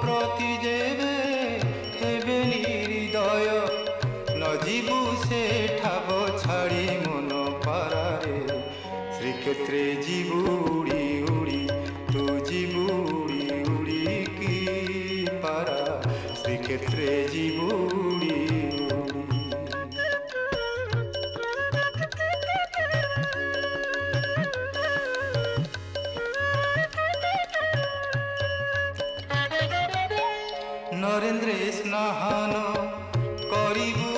প্রতি যেবে হেবে নিহৃদয় নজিবু সে ঠাব ছাড়ি মন পারারে শ্রীক্ষেত্রে ଯିବୁ উড়ি উড়ি তু ଯିବୁ উড়ি উড়ি কি পারা শ্রীক্ষেত্রে ଯିବୁ উড়ি উড়ি নরেন্দ্রে স্নাহান করিবু